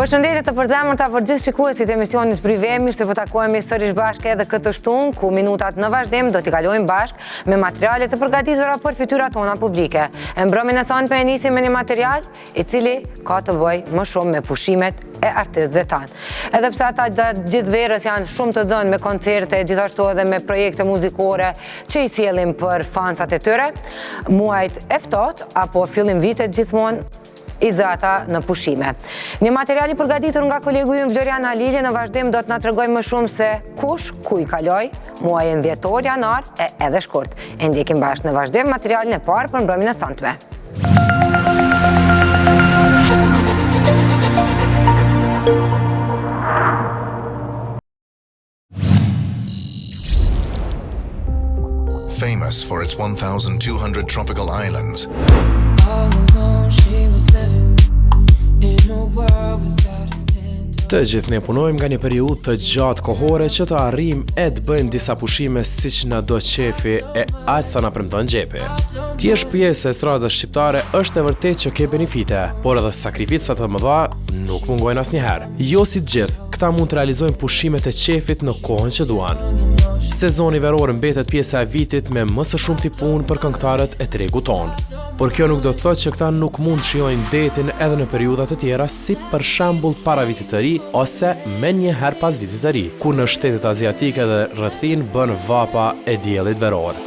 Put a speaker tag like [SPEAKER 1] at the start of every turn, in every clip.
[SPEAKER 1] Përshëndetje të përzemërta për gjithë shikuesit e emisionit Prive, mirë se po takohemi sërish bashkë edhe këtë shtunë, ku minutat në vazhdim do t'i kalojmë bashkë me materialet të përgatitura për fytyrat tona publike. E mbrëmjen e sonte e nisim me një material i cili ka të bëjë më shumë me pushimet e artistëve tanë. Edhe pse ata gjithë verës janë shumë të zënë me koncerte, gjithashtu edhe me projekte muzikore që i sjellin për fansat e tyre, muajt e ftohtë apo fillim vitet gjithmonë i zata në pushime. Një material i përgatitur nga kolegu ju Floriana Lili në vazhdim do të na tregoj më shumë se kush ku i kaloi muajin dhjetor, janar e edhe shkurt. E ndjekim bashkë në vazhdim materialin e parë për mbrëmjen e sonte.
[SPEAKER 2] Famous for its 1,200 tropical islands,
[SPEAKER 3] të gjithë ne punojmë nga një periudhë të gjatë kohore që të arrijmë e të bëjmë disa pushime siç na do qefi e aq sa na premton xhepi. Ti je pjesë e stradës shqiptare është e vërtetë që ke benefite, por edhe sakrifica të mëdha nuk mungojnë asnjëherë. Jo si të gjithë, këta mund të realizojnë pushimet e qefit në kohën që duan. Sezoni veror mbetet pjesa e vitit me më së shumti punë për këngëtarët e tregut tonë. Por kjo nuk do të thotë që këta nuk mund të shijojnë detin edhe në periudha të tjera, si për shembull para vitit të ri ose me një herë pas vitit të ri, ku në shtetet aziatike dhe rrethìn bën vapa e diellit veror.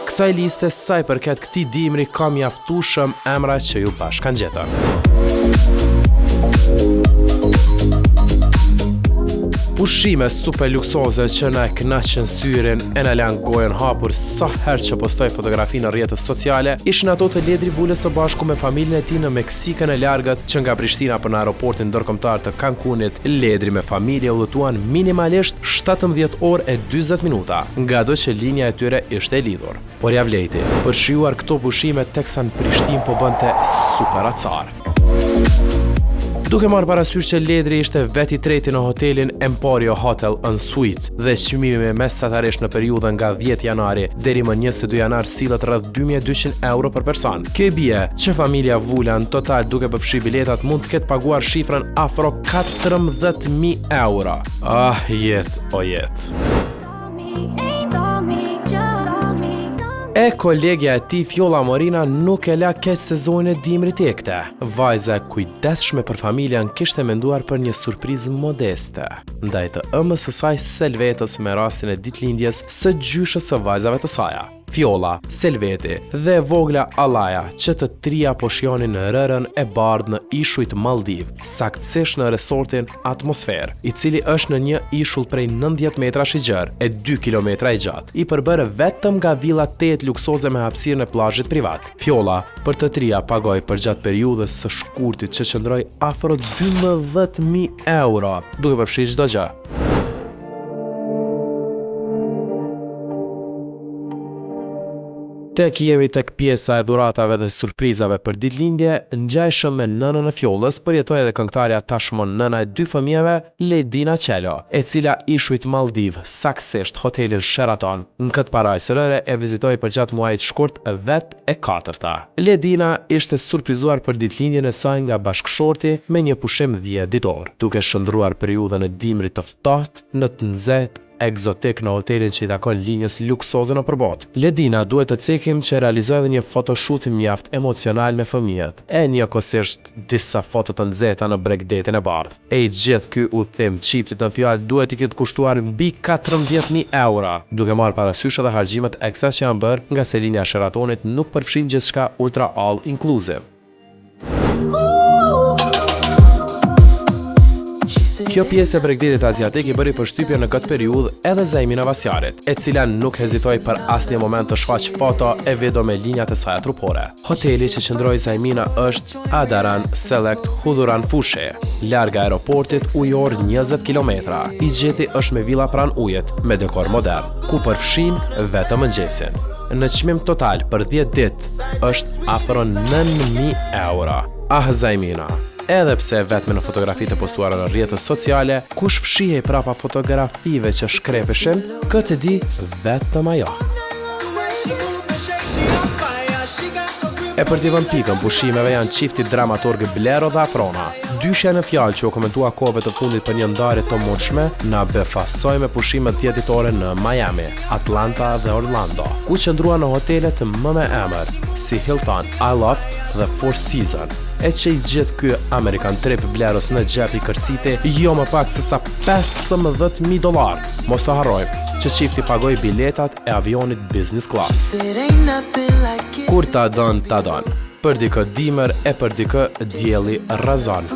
[SPEAKER 3] Kësaj liste sa i përket këtij dimri ka mjaftueshëm emra që ju bashkan gjetën. Pushime super luksoze që na e kënaqën syrin e na lan gojën hapur sa herë që postoj fotografi në rrjetet sociale, ishin ato të Ledri Vulës së bashku me familjen e tij në Meksikën e largët, që nga Prishtina për në aeroportin ndërkombëtar të Cancunit, Ledri me familje udhëtuan minimalisht 17 orë e 40 minuta, ngado që linja e tyre ishte e lidhur. Por ja vlejti, për shijuar këto pushime teksa në Prishtinë po bënte super acar. Duke marrë parasysh që Ledri ishte veti treti në hotelin Emporio Hotel and Suite dhe çmimi mesatarisht në periudhën nga 10 janari deri më 22 janar sillet rreth 2200 euro për person. Kjo i bie që familja Vula në total duke përfshi biletat mund të ketë paguar shifrën afro 14.000 euro. Ah, jetë o jetë. E kolegja e tij Fjolla Morina nuk e la keq sezonin e dimrit të ekte. Vajza kujdesshme për familjen kishte menduar për një surprizë modeste ndaj të ëmës së saj Selvetës me rastin e ditëlindjes së gjyshës së vajzave të saja. Fjolla, Selveti dhe vogla Allaja, që të trija po shijonin në rërën e bardhë në ishujt Maldiv, saktësisht në resortin Atmosfer, i cili është në një ishull prej 90 metrash i gjerë e 2 kilometra i gjatë, i përbërë vetëm nga villa 8 luksoze me hapësirën e plazhit privat. Fjolla për të trija pagoi për gjatë periudhës së shkurtit që qëndroi afro 12.000 euro, duke përfshirë çdo gjë. Tek jemi tek pjesa e dhuratave dhe surprizave për ditëlindje, ngjajshëm me nënën e Fjollës përjetoi edhe këngëtarja tashmë nëna e 2 fëmijëve, Ledina Çelo, e cila ishujt Maldiv, saktësisht hotelin Sheraton, në këtë parajsërore e vizitoi për gjatë muajit shkurt vetë e 4-ta. Ledina ishte surprizuar për ditëlindjen e saj nga bashkëshorti me një pushim 10 ditor, duke shndruar periudhën e dimrit të ftohtë në të nxehtë egzotik në hotelin që i takon linjës luksoze në përbot. Ledina duhet të cekim që realizoi edhe një photoshoot mjaft emocional me fëmijët, e njëkohësisht disa foto të nxehta në bregdetin e bardhë. E i gjithë ky udhtim çiftit në fjalë duhet i ketë kushtuar mbi 14.000 euro, duke marrë parasysh edhe harxhimet ekstra që janë bërë nga se linja Sheratonit nuk përfshin gjithçka ultra all inclusive. Kjo pjesë e bregdetit aziatik i bëri përshtypje në këtë periudhë edhe Zajmina Vasjarit, e cila nuk hezitoi për asnjë moment të shfaq foto e video me linjat e saj trupore. Hoteli që qëndroi Zajmina është Adaran Select Huduran Fushi, larg aeroportit ujor 20 km. I gjeti është me villa pranë ujit, me dekor modern, ku përfshin vetëm mëngjesin. Në çmim total për 10 ditë është afro 9.000 euro. Ah, Zajmina. Edhe pse vetëm në fotografitë e postuara në rrjetet sociale, kush fshihej prapa fotografive që shkrepeshin, këtë di vetëm ajo. E për t'i vënë pikën pushimeve janë çifti dramaturg Blero dhe Afrona. Dyshja në fjalë që u komentua kohëve të fundit për një ndarje të mundshme na befasoi me pushimet ditore në Miami, Atlanta dhe Orlando, ku qëndrua në hotelet më me emër si Hilton, Aloft dhe Four Seasons. E që i gjithë ky American Trip Bleros në xhepi kërsiti jo më pak se sa $15,000. Mos të harrojmë që çifti pagoi biletat e avionit business class. Kur ta don, ta don. Për dikë dimër e për dikë dielli rrazon.